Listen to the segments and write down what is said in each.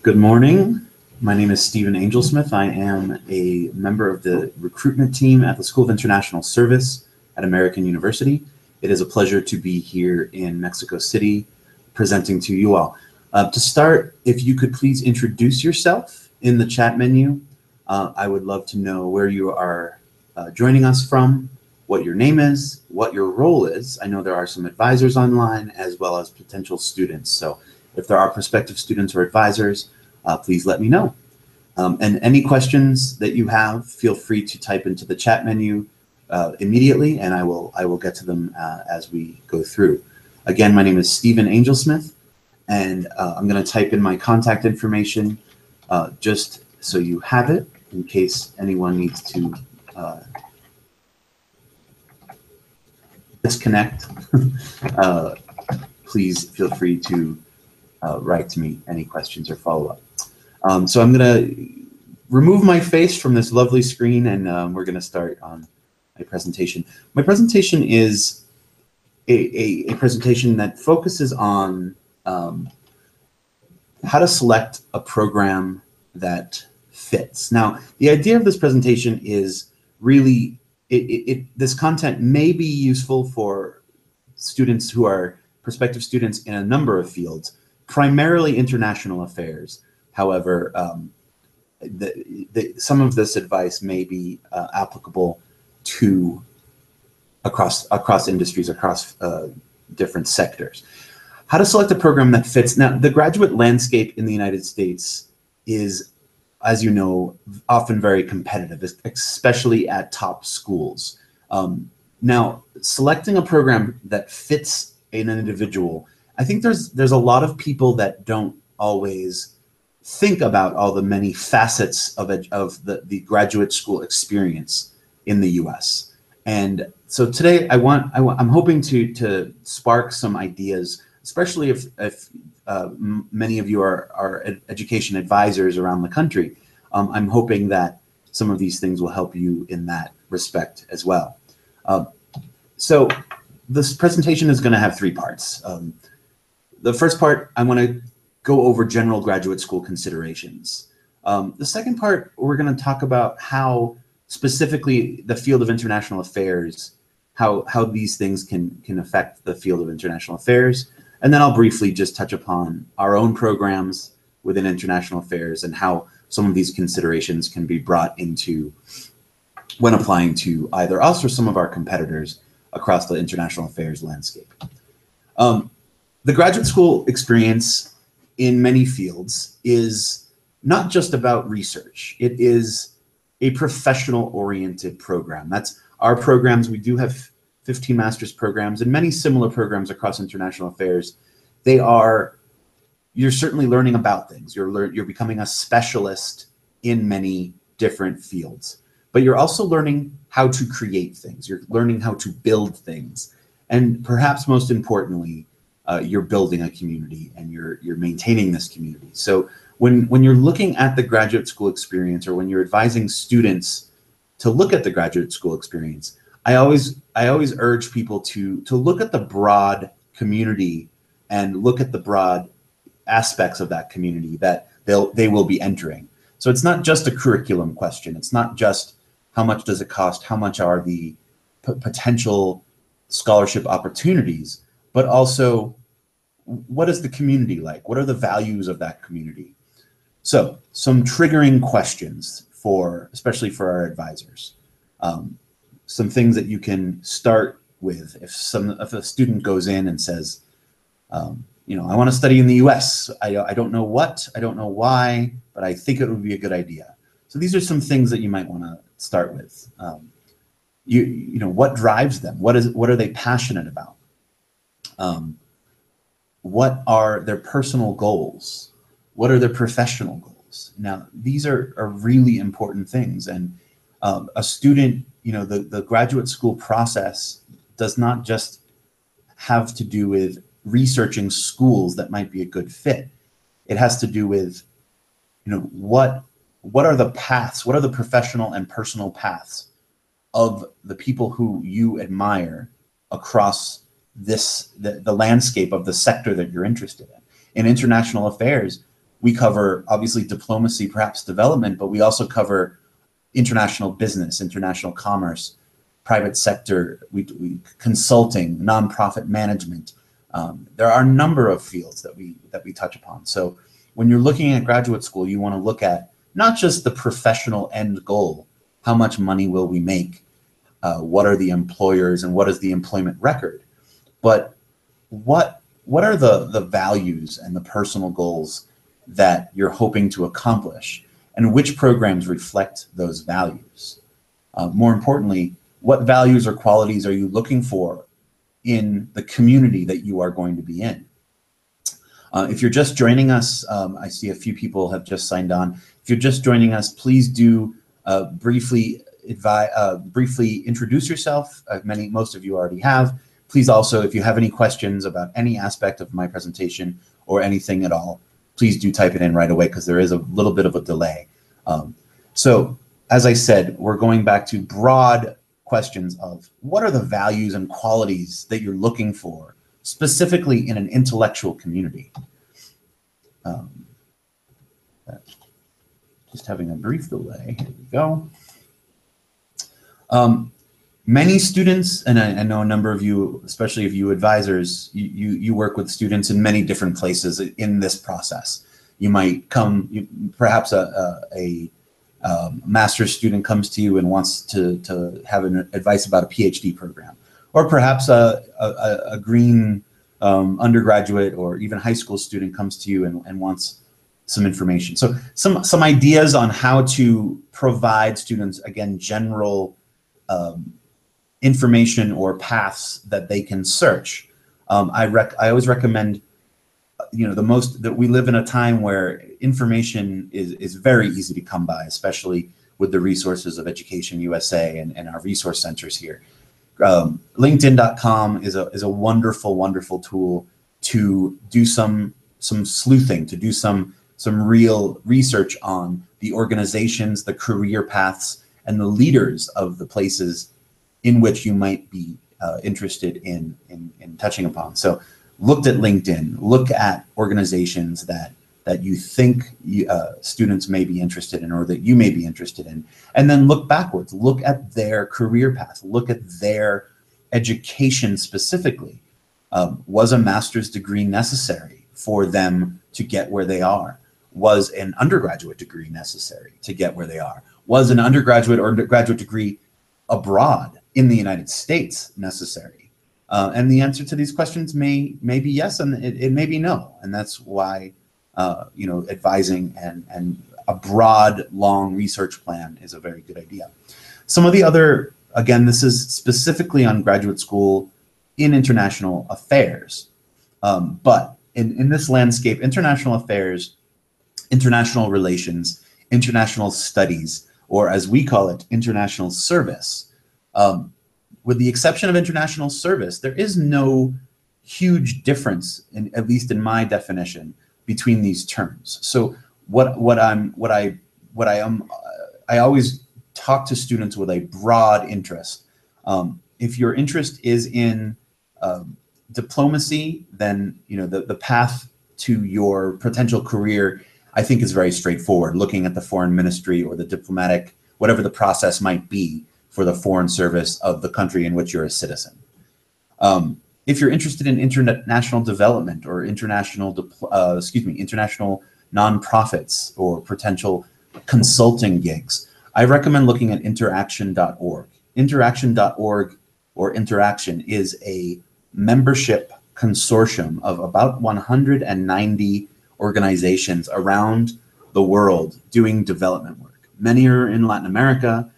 Good morning. My name is Stephen Angelsmith. I am a member of the recruitment team at the School of International Service at American University. It is a pleasure to be here in Mexico City presenting to you all. To start, if you could please introduce yourself in the chat menu. I would love to know where you are joining us from, what your name is, what your role is. I know there are some advisors online as well as potential students. So if there are prospective students or advisors, please let me know. And any questions that you have, feel free to type into the chat menu immediately, and I will get to them as we go through. Again, my name is Stephen Angelsmith, and I'm going to type in my contact information just so you have it in case anyone needs to disconnect. Please feel free to write to me any questions or follow-up. So I'm going to remove my face from this lovely screen, and we're going to start on my presentation. My presentation is a presentation that focuses on how to select a program that fits. Now, the idea of this presentation is really, this content may be useful for students who are prospective students in a number of fields, primarily international affairs. However, some of this advice may be applicable to across industries, across different sectors. How to select a program that fits. Now, the graduate landscape in the United States is, as you know, often very competitive, especially at top schools. Now, selecting a program that fits an individual, I think there's a lot of people that don't always think about all the many facets of the graduate school experience in the U.S. And so today I'm hoping to spark some ideas, especially if many of you are education advisors around the country. I'm hoping that some of these things will help you in that respect as well. So this presentation is going to have three parts. The first part, I want to go over general graduate school considerations. The second part, we're going to talk about how specifically the field of international affairs, how these things can affect the field of international affairs. And then I'll briefly just touch upon our own programs within international affairs and how some of these considerations can be brought into when applying to either us or some of our competitors across the international affairs landscape. The graduate school experience in many fields is not just about research. It is a professional-oriented program. That's our programs. We do have 15 master's programs and many similar programs across international affairs. You're certainly learning about things. You're becoming a specialist in many different fields, but you're also learning how to create things. You're learning how to build things. And perhaps most importantly, you're building a community and you're maintaining this community. So when you're looking at the graduate school experience, or when you're advising students to look at the graduate school experience, I always urge people to look at the broad community and look at the broad aspects of that community that they will be entering. So it's not just a curriculum question. It's not just how much does it cost, how much are the potential scholarship opportunities, but also what is the community like? What are the values of that community? So some triggering questions especially for our advisors. Some things that you can start with if a student goes in and says, I want to study in the US. I don't know what, I don't know why, but I think it would be a good idea. So these are some things that you might want to start with. What drives them? What are they passionate about? What are their personal goals? What are their professional goals? Now, these are really important things. And a student, the graduate school process does not just have to do with researching schools that might be a good fit. It has to do with, what are the paths? What are the professional and personal paths of the people who you admire across the landscape of the sector that you're interested in? In international affairs, we cover obviously diplomacy, perhaps development, but we also cover international business, international commerce, private sector, we consulting, nonprofit management. There are a number of fields that we touch upon. So when you're looking at graduate school, you want to look at not just the professional end goal, how much money will we make, what are the employers and what is the employment record, but what are the values and the personal goals that you're hoping to accomplish, and which programs reflect those values? More importantly, what values or qualities are you looking for in the community that you are going to be in? If you're just joining us, I see a few people have just signed on. If you're just joining us, please do briefly introduce yourself. Most of you already have. Please also, if you have any questions about any aspect of my presentation or anything at all, please do type it in right away, because there is a little bit of a delay. So as I said, we're going back to broad questions of what are the values and qualities that you're looking for, specifically in an intellectual community. Just having a brief delay. Here we go. Many students, and I know a number of you, especially of you advisors, you work with students in many different places in this process. You might come, perhaps a master's student comes to you and wants to have an advice about a PhD program, or perhaps a green undergraduate or even high school student comes to you and wants some information. So some ideas on how to provide students, again, general information or paths that they can search. I always recommend, that we live in a time where information is very easy to come by, especially with the resources of Education USA and our resource centers here. LinkedIn.com is a wonderful, wonderful tool to do some sleuthing, to do some real research on the organizations, the career paths, and the leaders of the places in which you might be interested in touching upon. So looked at LinkedIn, look at organizations that you think students may be interested in, or that you may be interested in, and then look backwards, look at their career path, look at their education specifically. Was a master's degree necessary for them to get where they are? Was an undergraduate degree necessary to get where they are? Was an undergraduate or graduate degree abroad in the United States necessary? And the answer to these questions may be yes, and it may be no. And that's why advising and a broad, long research plan is a very good idea. Some of the other, again, this is specifically on graduate school in international affairs. But in this landscape, international affairs, international relations, international studies, or as we call it, international service. With the exception of international service, there is no huge difference, at least in my definition, between these terms. So I always talk to students with a broad interest. If your interest is in diplomacy, then the path to your potential career, I think, is very straightforward. Looking at the foreign ministry or the diplomatic, whatever the process might be for the foreign service of the country in which you're a citizen. If you're interested in international development or international nonprofits or potential consulting gigs, I recommend looking at interaction.org. Interaction.org, or Interaction, is a membership consortium of about 190 organizations around the world doing development work. Many are in Latin America.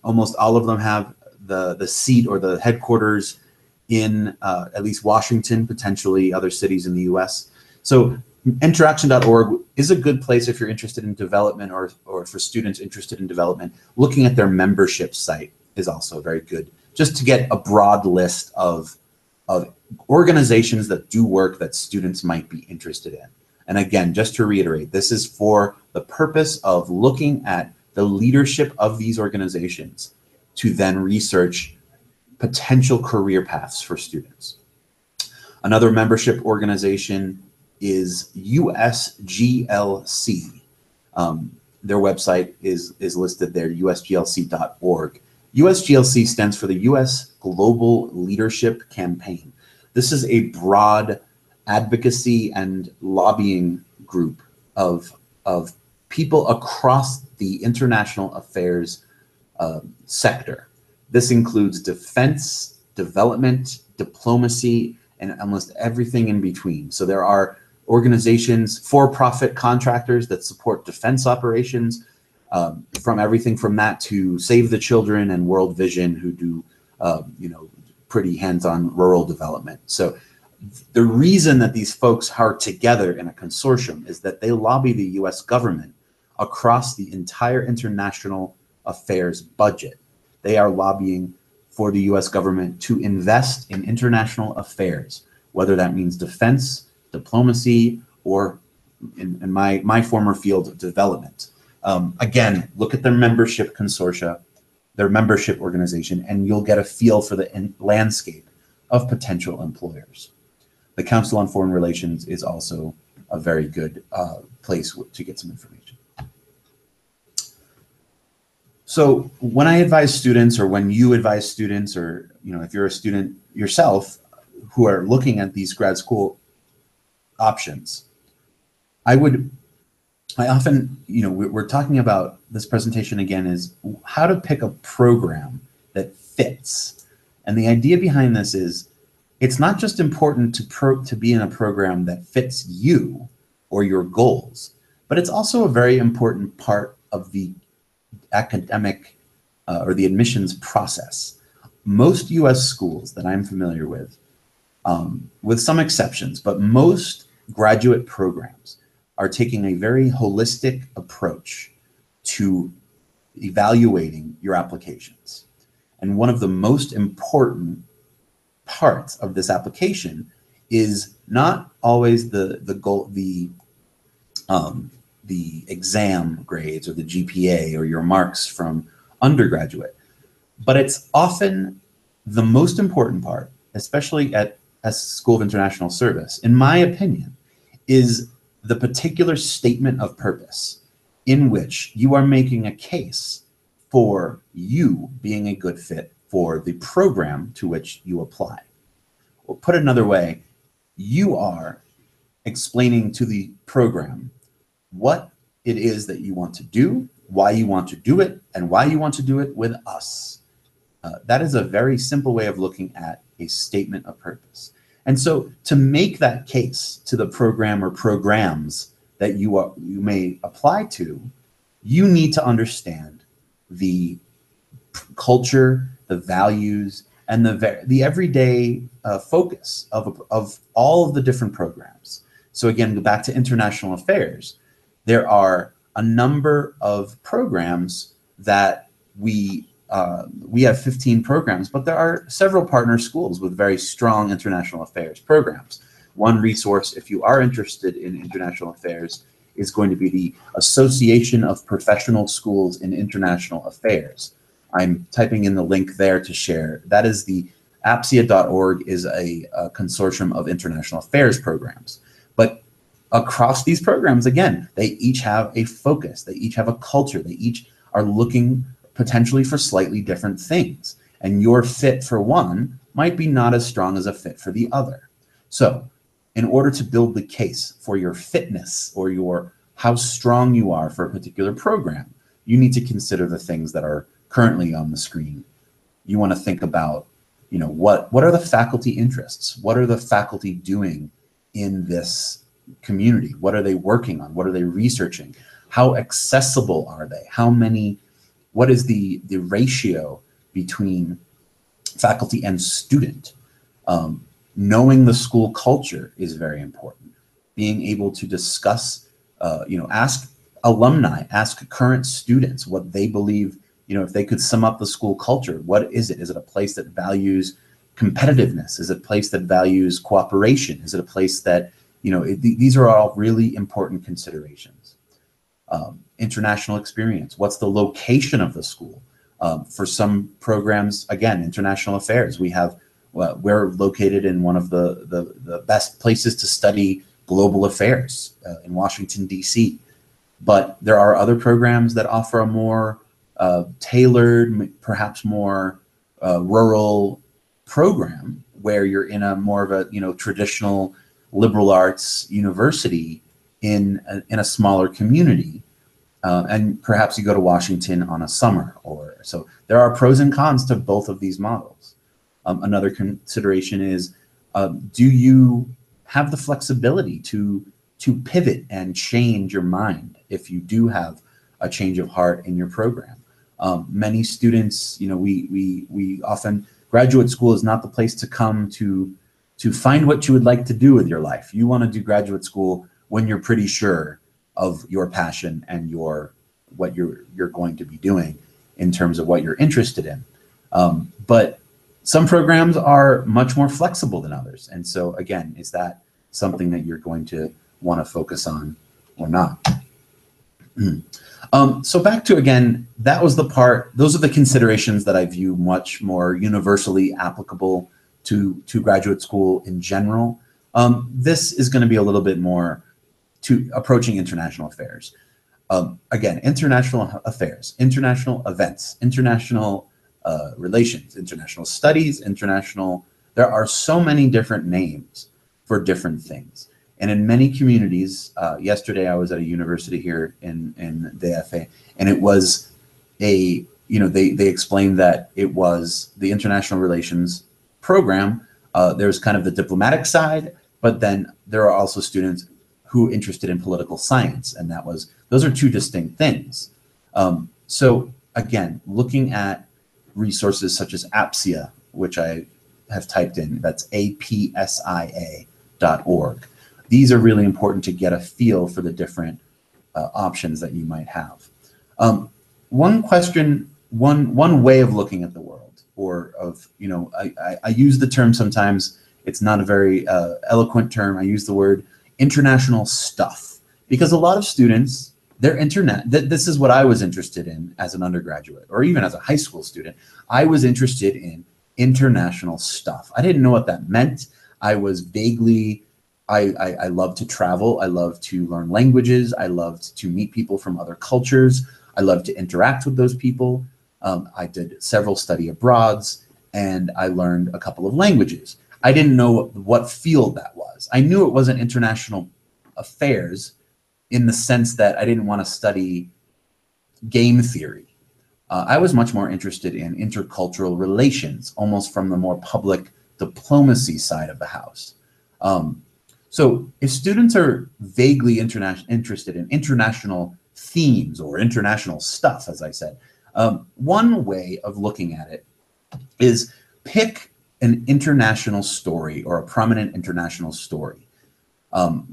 Almost all of them have the seat or the headquarters in at least Washington, potentially other cities in the US. So interaction.org is a good place if you're interested in development, or for students interested in development. Looking at their membership site is also very good, just to get a broad list of organizations that do work that students might be interested in. And again, just to reiterate, this is for the purpose of looking at the leadership of these organizations to then research potential career paths for students. Another membership organization is USGLC. Their website is listed there, usglc.org. USGLC stands for the U.S. Global Leadership Campaign. This is a broad advocacy and lobbying group of people across the international affairs sector. This includes defense, development, diplomacy, and almost everything in between. So there are organizations, for-profit contractors that support defense operations, from everything from that to Save the Children and World Vision, who do pretty hands-on rural development. So the reason that these folks are together in a consortium is that they lobby the US government across the entire international affairs budget. They are lobbying for the US government to invest in international affairs, whether that means defense, diplomacy, or in my former field, development. Again, look at their membership consortia, their membership organization, and you'll get a feel for the landscape of potential employers. The Council on Foreign Relations is also a very good place to get some information. So when I advise students, or when you advise students, or if you're a student yourself who are looking at these grad school options, I often, we're talking about this presentation again is how to pick a program that fits. And the idea behind this is it's not just important to be in a program that fits you or your goals, but it's also a very important part of the academic or the admissions process. Most US schools that I'm familiar with some exceptions, but most graduate programs are taking a very holistic approach to evaluating your applications. And one of the most important parts of this application is not always the exam grades or the GPA or your marks from undergraduate, but it's often the most important part, especially at a School of International Service, in my opinion, is the particular statement of purpose in which you are making a case for you being a good fit for the program to which you apply. Or put another way, you are explaining to the program what it is that you want to do, why you want to do it, and why you want to do it with us. That is a very simple way of looking at a statement of purpose. And so to make that case to the program or programs that you may apply to, you need to understand the culture, the values, and the everyday focus of all of the different programs. So again, go back to international affairs. There are a number of programs that we have 15 programs, but there are several partner schools with very strong international affairs programs. One resource, if you are interested in international affairs, is going to be the Association of Professional Schools in International Affairs. I'm typing in the link there to share. That is the APSIA.org is a consortium of international affairs programs. But across these programs, again, they each have a focus, they each have a culture, they each are looking potentially for slightly different things. And your fit for one might be not as strong as a fit for the other. So in order to build the case for your fitness or how strong you are for a particular program, you need to consider the things that are currently on the screen. You want to think about, what are the faculty interests? What are the faculty doing in this community? What are they working on? What are they researching? How accessible are they? What is the ratio between faculty and student? Knowing the school culture is very important. Being able to discuss, ask alumni, ask current students what they believe, if they could sum up the school culture, what is it? Is it a place that values competitiveness? Is it a place that values cooperation? Is it a place that, these are all really important considerations. International experience. What's the location of the school? For some programs, again, international affairs, we're located in one of the best places to study global affairs in Washington, D.C. But there are other programs that offer a more tailored, perhaps more rural program where you're in a more of a, you know, traditional liberal arts university in a smaller community. And perhaps you go to Washington on a summer or so. There are pros and cons to both of these models. Another consideration is, do you have the flexibility to pivot and change your mind if you do have a change of heart in your program? Many students, you know, we often, graduate school is not the place to come to find what you would like to do with your life. You want to do graduate school when you're pretty sure of your passion and what you're going to be doing in terms of what you're interested in. But some programs are much more flexible than others. And so again, is that something that you're going to want to focus on or not? So back to, again, that was the part, those are the considerations that I view much more universally applicable to graduate school in general. This is going to be a little bit more to approaching international affairs. Again, international affairs, international events, international relations, international studies, there are so many different names for different things. And in many communities, yesterday I was at a university here in DF, and it was they explained that it was the international relations program. There's kind of the diplomatic side, but then there are also students who are interested in political science, and those are two distinct things. So again, looking at resources such as APSIA, which I have typed in, that's apsia.org. These are really important to get a feel for the different options that you might have. One question, one way of looking at the world, or of, you know, I use the term sometimes, it's not a very eloquent term, I use the word international stuff, because a lot of students, this is what I was interested in as an undergraduate, or even as a high school student. I was interested in international stuff. I didn't know what that meant. I was vaguely, I love to travel. I love to learn languages. I loved to meet people from other cultures. I love to interact with those people. I did several study abroads, and I learned a couple of languages. I didn't know what field that was. I knew it wasn't international affairs in the sense that I didn't want to study game theory. I was much more interested in intercultural relations, almost from the more public diplomacy side of the house. So if students are vaguely interested in international themes or international stuff, as I said, one way of looking at it is pick an international story or a prominent international story.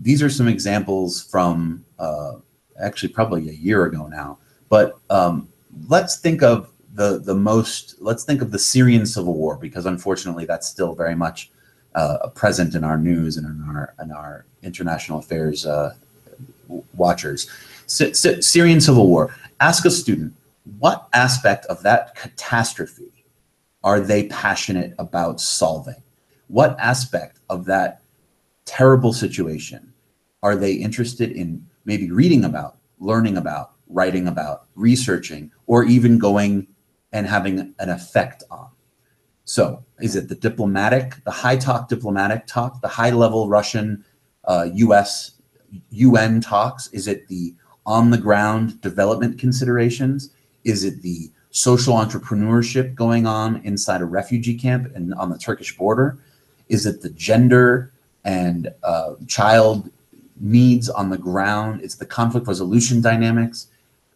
These are some examples from actually probably a year ago now, but let's think of let's think of the Syrian civil war, because unfortunately that's still very much present in our news and in our international affairs watchers. Syrian civil war. Ask a student, what aspect of that catastrophe are they passionate about solving? What aspect of that terrible situation are they interested in maybe reading about, learning about, writing about, researching, or even going and having an effect on? So is it the diplomatic, the diplomatic talk, the high-level Russian US UN talks? Is it the on-the-ground development considerations? Is it the social entrepreneurship going on inside a refugee camp and on the Turkish border? Is it the gender and child needs on the ground? It's the conflict resolution dynamics.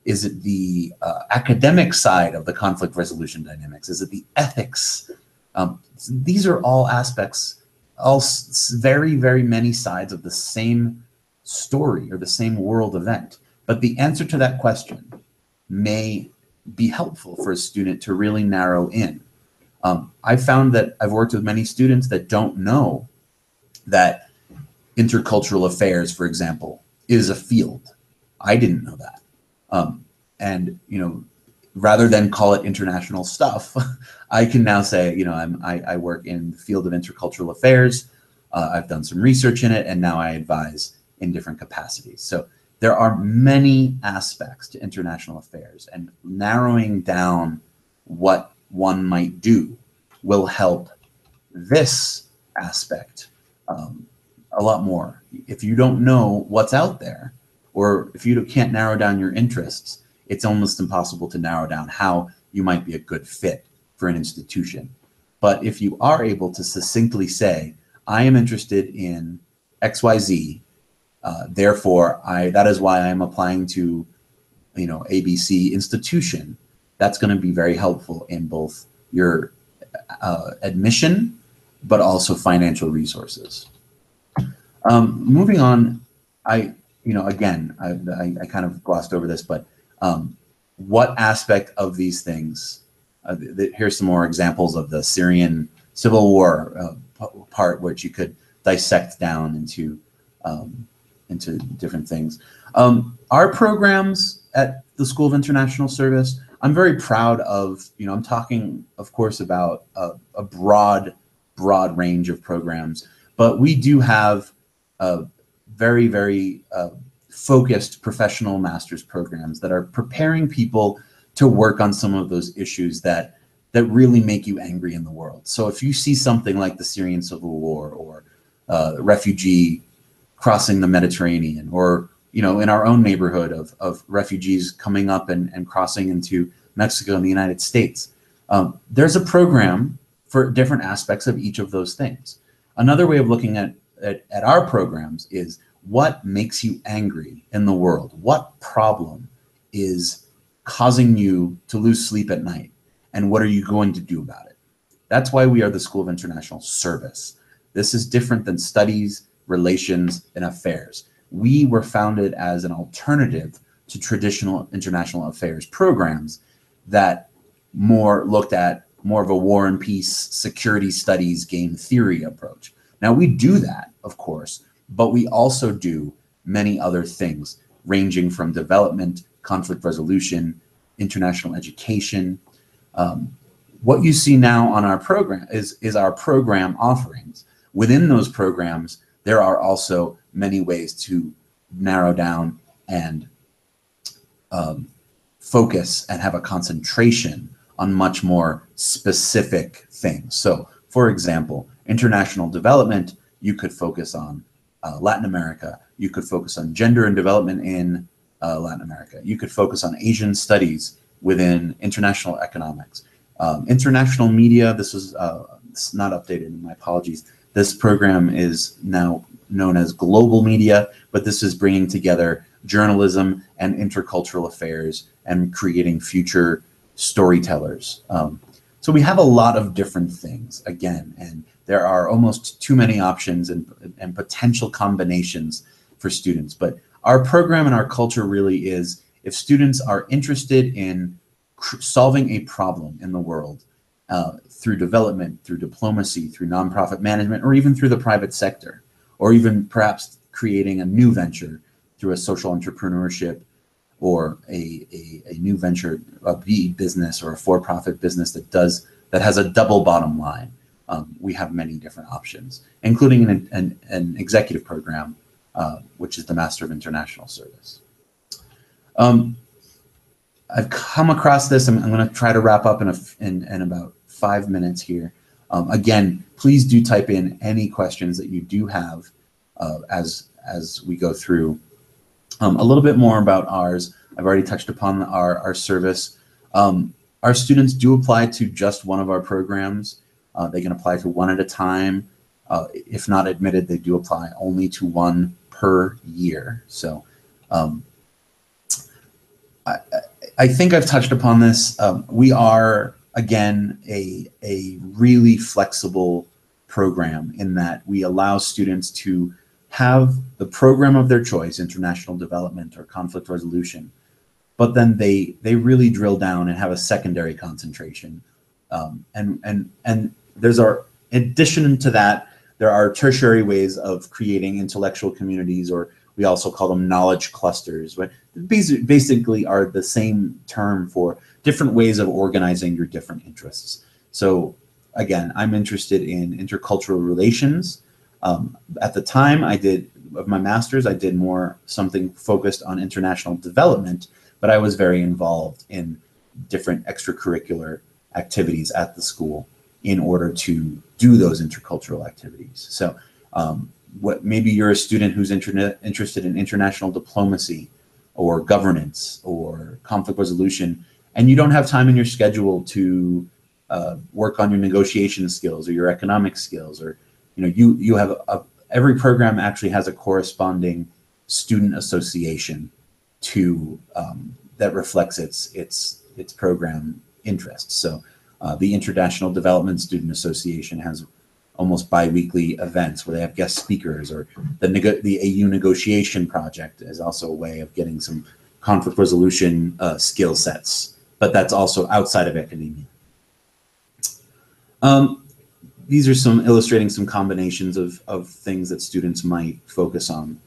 Is it the academic side of the conflict resolution dynamics? Is it the ethics? These are all aspects, very, very many sides of the same story or the same world event. But the answer to that question may be helpful for a student to really narrow in. I found that I've worked with many students that don't know that intercultural affairs, for example, is a field. I didn't know that. And, you know, rather than call it international stuff, I can now say, you know, I work in the field of intercultural affairs. I've done some research in it, and now I advise in different capacities. So there are many aspects to international affairs, and narrowing down what one might do will help this aspect a lot more. If you don't know what's out there, or if you can't narrow down your interests, it's almost impossible to narrow down how you might be a good fit for an institution. But if you are able to succinctly say, I am interested in XYZ, therefore that is why I'm applying to, ABC institution, that's going to be very helpful in both your admission, but also financial resources. Moving on, I kind of glossed over this, but what aspect of these things, here's some more examples of the Syrian civil war part, which you could dissect down into different things. Our programs at the School of International Service, I'm very proud of, I'm talking, of course, about a broad range of programs, but we do have very, very focused professional master's programs that are preparing people to work on some of those issues that really make you angry in the world. So if you see something like the Syrian civil war, or refugee crossing the Mediterranean, or in our own neighborhood of refugees coming up and crossing into Mexico and the United States, there's a program for different aspects of each of those things. Another way of looking at our programs is, what makes you angry in the world? What problem is causing you to lose sleep at night? And what are you going to do about it? That's why we are the School of International Service. This is different than studies, relations, and affairs. We were founded as an alternative to traditional international affairs programs that looked at more of a war and peace, security studies, game theory approach. Now, we do that, of course, but we also do many other things, ranging from development, conflict resolution, international education. What you see now on our program is our program offerings. Within those programs, there are also many ways to narrow down and focus and have a concentration on much more specific things. So, for example, international development, you could focus on Latin America. You could focus on gender and development in Latin America. You could focus on Asian studies within international economics. International media, this was not updated, my apologies. This program is now known as global media, but this is bringing together journalism and intercultural affairs and creating future storytellers. So we have a lot of different things, again, and there are almost too many options and potential combinations for students. But our program and our culture really is, if students are interested in solving a problem in the world through development, through diplomacy, through nonprofit management, or even through the private sector, or even perhaps creating a new venture through a social entrepreneurship, or a new venture, a B business or a for-profit business that has a double bottom line. We have many different options, including an executive program, which is the Master of International Service. I've come across this. I'm going to try to wrap up in about 5 minutes here. Again, please do type in any questions that you do have as we go through. A little bit more about ours. I've already touched upon our service. Our students do apply to just one of our programs. They can apply to one at a time. If not admitted, they do apply only to one per year. So I think I've touched upon this. We are, again, a really flexible program in that we allow students to have the program of their choice, international development or conflict resolution, but then they really drill down and have a secondary concentration. And there's in addition to that, there are tertiary ways of creating intellectual communities, or we also call them knowledge clusters, but basically are the same term for different ways of organizing your different interests. So again, I'm interested in intercultural relations. At the time of my master's, I did more something focused on international development, but I was very involved in different extracurricular activities at the school in order to do those intercultural activities. So maybe you're a student who's interested in international diplomacy or governance or conflict resolution, and you don't have time in your schedule to work on your negotiation skills or your economic skills, or you have every program actually has a corresponding student association to that reflects its program interests. So the International Development Student Association has almost bi-weekly events where they have guest speakers, or the AU Negotiation Project is also a way of getting some conflict resolution skill sets, but that's also outside of academia. These are some illustrating some combinations of things that students might focus on.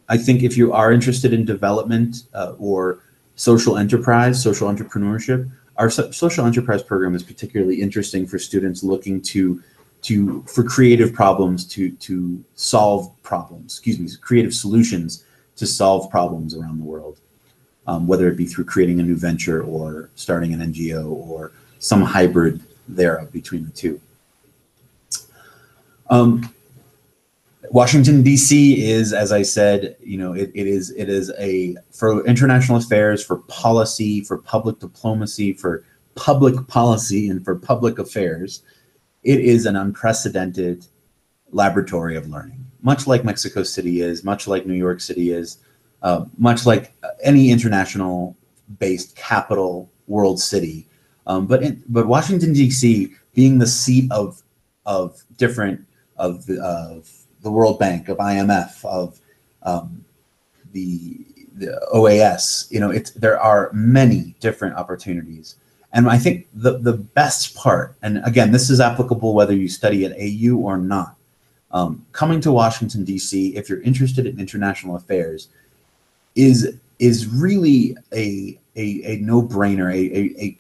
I think if you are interested in development or social enterprise, social entrepreneurship, our social enterprise program is particularly interesting for students looking for creative problems to solve problems, creative solutions to solve problems around the world, whether it be through creating a new venture or starting an NGO or some hybrid thereof between the two. Washington, D.C. is, as I said, it is for international affairs, for policy, for public diplomacy, for public policy, and for public affairs. It is an unprecedented laboratory of learning, much like Mexico City is, much like New York City is, much like any international-based capital world city. But Washington, D.C., being the seat of the World Bank, of IMF, of the OAS, there are many different opportunities. And I think the best part, and again, this is applicable whether you study at AU or not, coming to Washington, D.C., if you're interested in international affairs, is really a no-brainer.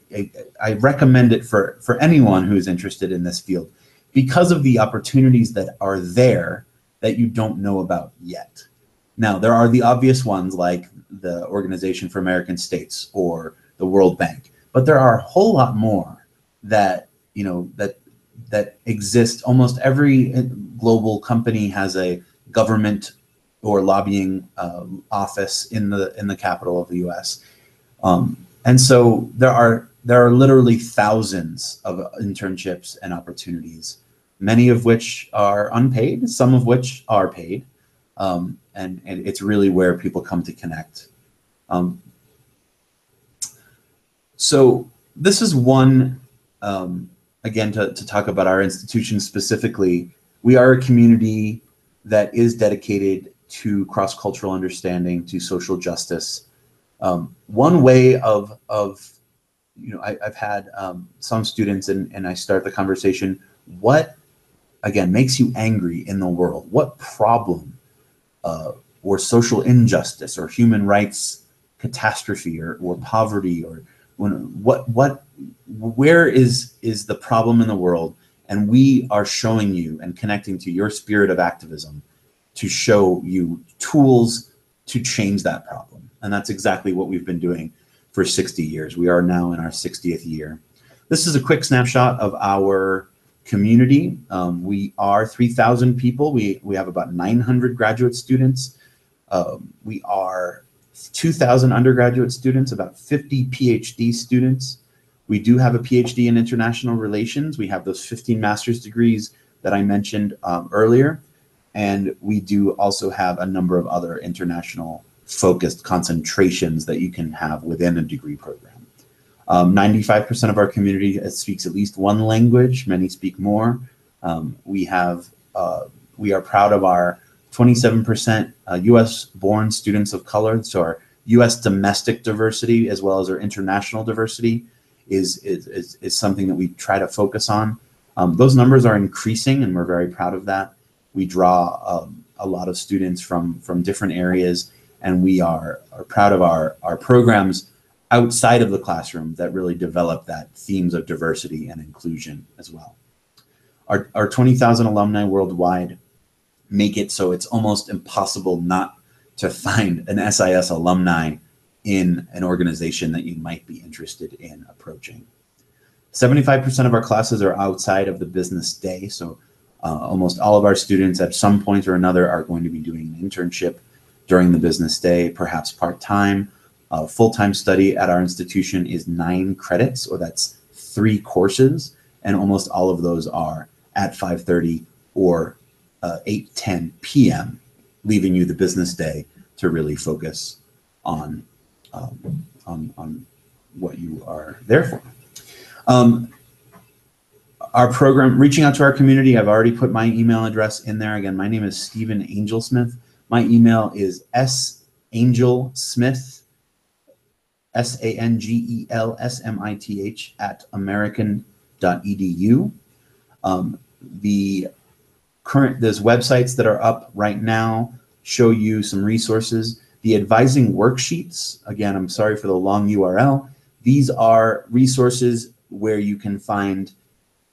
I recommend it for anyone who's interested in this field, because of the opportunities that are there that you don't know about yet. Now, there are the obvious ones like the Organization for American States or the World Bank, but there are a whole lot more that that exist. Almost every global company has a government or lobbying office in the capital of the U.S. And so there are literally thousands of internships and opportunities, many of which are unpaid, some of which are paid, and it's really where people come to connect. So this is one, again, to talk about our institution specifically. We are a community that is dedicated to cross-cultural understanding, to social justice. One way of I've had some students, and I start the conversation, what, again, makes you angry in the world? What problem or social injustice or human rights catastrophe or poverty, or where is the problem in the world? And we are showing you and connecting to your spirit of activism to show you tools to change that problem. And that's exactly what we've been doing for 60 years. We are now in our 60th year. This is a quick snapshot of our community. We are 3,000 people. We have about 900 graduate students. We are 2,000 undergraduate students, about 50 PhD students. We do have a PhD in international relations. We have those 15 master's degrees that I mentioned earlier. And we do also have a number of other international focused concentrations that you can have within a degree program. 95% of our community speaks at least one language. Many speak more. We are proud of our 27% US born students of color. So our US domestic diversity as well as our international diversity is something that we try to focus on. Those numbers are increasing, and we're very proud of that. We draw a lot of students from different areas, and we are proud of our programs outside of the classroom that really develop that themes of diversity and inclusion as well. Our 20,000 alumni worldwide make it so it's almost impossible not to find an SIS alumni in an organization that you might be interested in approaching. 75% of our classes are outside of the business day, so almost all of our students at some point or another are going to be doing an internship during the business day, perhaps part-time. Full-time study at our institution is 9 credits, or that's 3 courses, and almost all of those are at 5:30 or 8:10 p.m., leaving you the business day to really focus on what you are there for. Our program, reaching out to our community, I've already put my email address in there. Again, my name is Stephen Angelsmith. My email is sangelsmith, SANGELSMITH @american.edu. There's websites that are up right now show you some resources. The advising worksheets, again, I'm sorry for the long URL. These are resources where you can find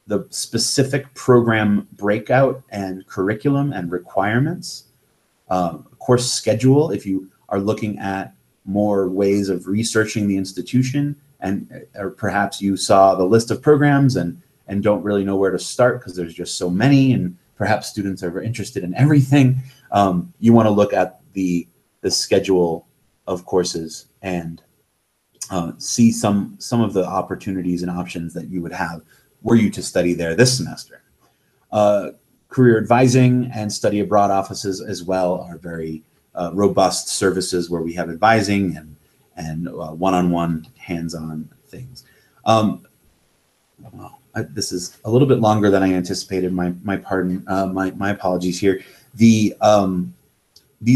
the specific program breakout and curriculum and requirements. Course schedule, if you are looking at more ways of researching the institution, or perhaps you saw the list of programs and don't really know where to start because there's just so many, and perhaps students are interested in everything. You want to look at the schedule of courses and see some of the opportunities and options that you would have were you to study there this semester. Career advising and study abroad offices as well are very robust services where we have advising and one-on-one hands-on things. Well, this is a little bit longer than I anticipated. My apologies here. These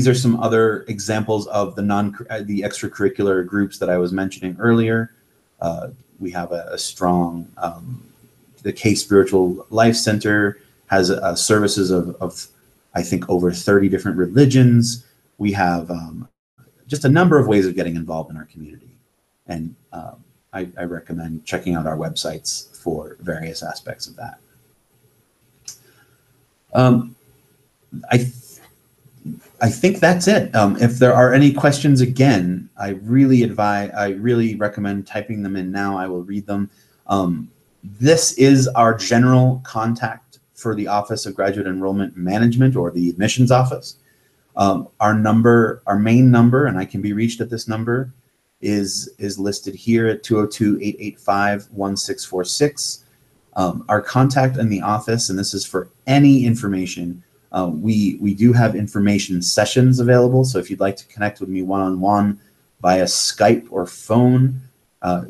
are some other examples of the extracurricular groups that I was mentioning earlier. We have a strong, the K Spiritual Life Center has services of I think over 30 different religions. We have just a number of ways of getting involved in our community. And I recommend checking out our websites for various aspects of that. I think that's it. If there are any questions, again, I really recommend typing them in now. I will read them. This is our general contact for the Office of Graduate Enrollment Management, or the admissions office. Our main number, and I can be reached at this number, is listed here at 202-885-1646. Our contact in the office, and this is for any information, we do have information sessions available. So if you'd like to connect with me one-on-one via Skype or phone,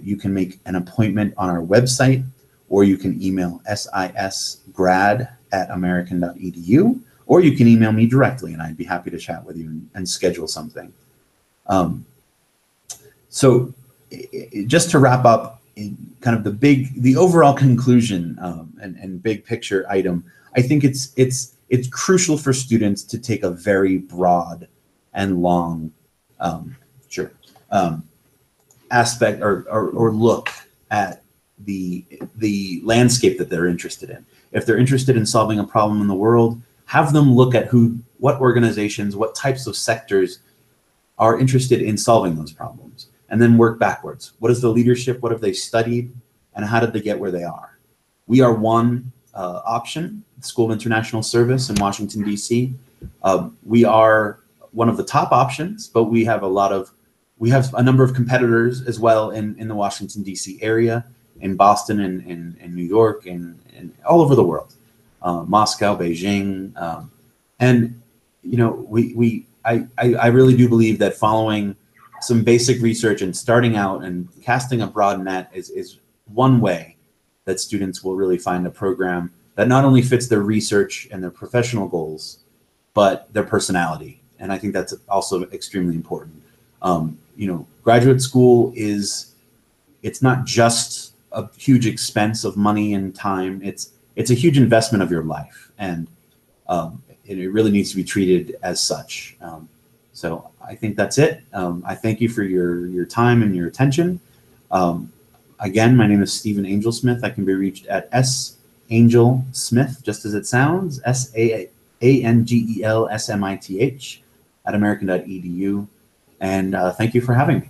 you can make an appointment on our website, or you can email sisgrad@american.edu, or you can email me directly, and I'd be happy to chat with you and schedule something. So just to wrap up, kind of the overall conclusion and big picture item, I think it's crucial for students to take a very broad and long aspect or look at the landscape that they're interested in. If they're interested in solving a problem in the world, have them look at what organizations, what types of sectors are interested in solving those problems, and then work backwards. What is the leadership? What have they studied? And how did they get where they are? We are one option, the School of International Service in Washington, D.C. We are one of the top options, but we have a number of competitors as well in the Washington, D.C. area, in Boston and New York and all over the world, Moscow, Beijing. And, you know, I really do believe that following some basic research and starting out and casting a broad net is one way that students will really find a program that not only fits their research and their professional goals, but their personality. And I think that's also extremely important. You know, graduate school it's not just a huge expense of money and time. It's a huge investment of your life, and it really needs to be treated as such. So I think that's it. I thank you for your time and your attention. Again, my name is Stephen Angelsmith. I can be reached at Angel Smith, just as it sounds, SAANGELSMITH at american.edu. And thank you for having me.